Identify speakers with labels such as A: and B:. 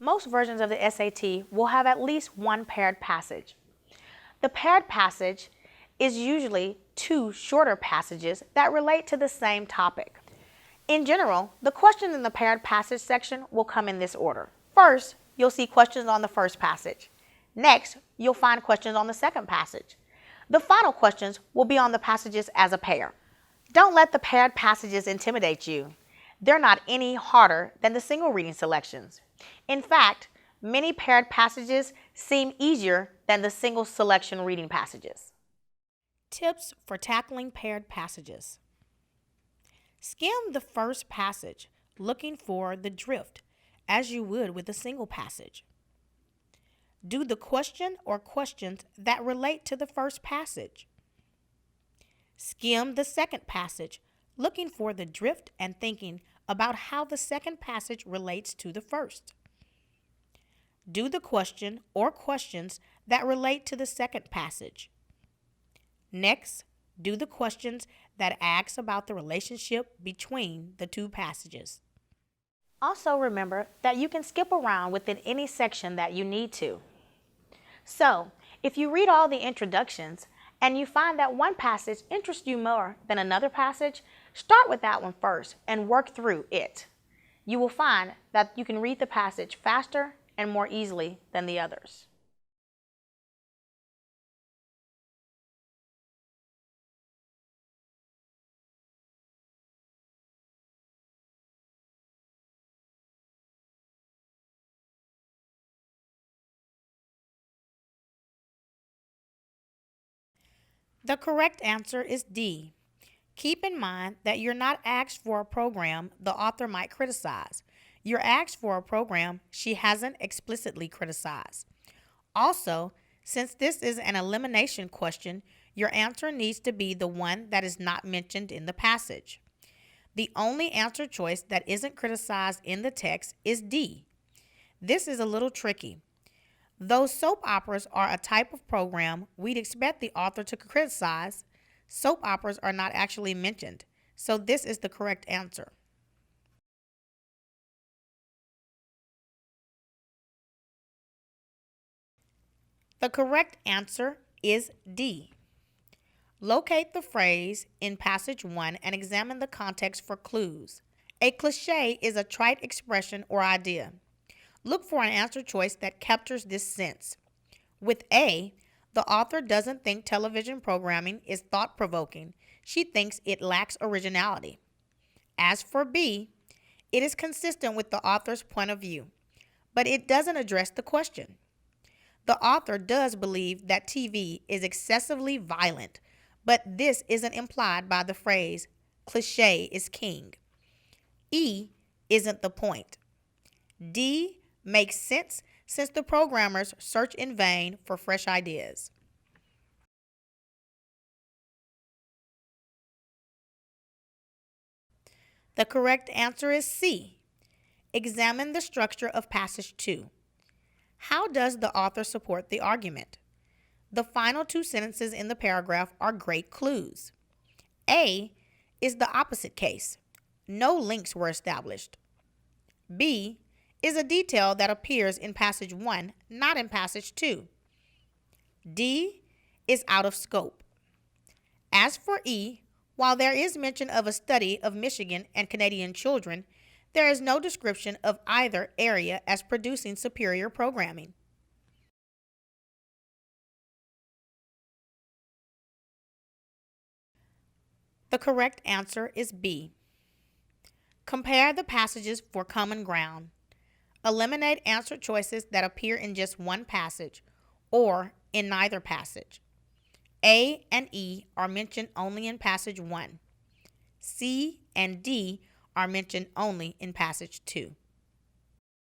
A: Most versions of the SAT will have at least one paired passage. The paired passage is usually two shorter passages that relate to the same topic. In general, the questions in the paired passage section will come in this order. First, you'll see questions on the first passage. Next, you'll find questions on the second passage. The final questions will be on the passages as a pair. Don't let the paired passages intimidate you. They're not any harder than the single reading selections. In fact, many paired passages seem easier than the single selection reading passages. Tips for tackling paired passages. Skim the first passage, looking for the drift, as you would with a single passage. Do the question or questions that relate to the first passage. Skim the second passage, looking for the drift and thinking about how the second passage relates to the first. Do the question or questions that relate to the second passage. Next, do the questions that ask about the relationship between the two passages. Also remember that you can skip around within any section that you need to. So, if you read all the introductions and you find that one passage interests you more than another passage, start with that one first and work through it. You will find that you can read the passage faster and more easily than the others. The correct answer is D. Keep in mind that you're not asked for a program the author might criticize. You're asked for a program she hasn't explicitly criticized. Also, since this is an elimination question, your answer needs to be the one that is not mentioned in the passage. The only answer choice that isn't criticized in the text is D. This is a little tricky. Though soap operas are a type of program we'd expect the author to criticize, soap operas are not actually mentioned, so this is the correct answer. The correct answer is D. Locate the phrase in passage 1 and examine the context for clues. A cliché is a trite expression or idea. Look for an answer choice that captures this sense. With A, the author doesn't think television programming is thought-provoking. She thinks it lacks originality. As for B, it is consistent with the author's point of view, but it doesn't address the question. The author does believe that TV is excessively violent, but this isn't implied by the phrase, cliché is king. E isn't the point. D makes sense since the programmers search in vain for fresh ideas. The correct answer is C. Examine the structure of passage 2. How does the author support the argument? The final two sentences in the paragraph are great clues. A is the opposite case. No links were established. B is a detail that appears in passage 1, not in passage 2. D is out of scope. As for E, while there is mention of a study of Michigan and Canadian children, there is no description of either area as producing superior programming. The correct answer is B. Compare the passages for common ground. Eliminate answer choices that appear in just one passage or in neither passage. A and E are mentioned only in passage 1. C and D are mentioned only in passage 2.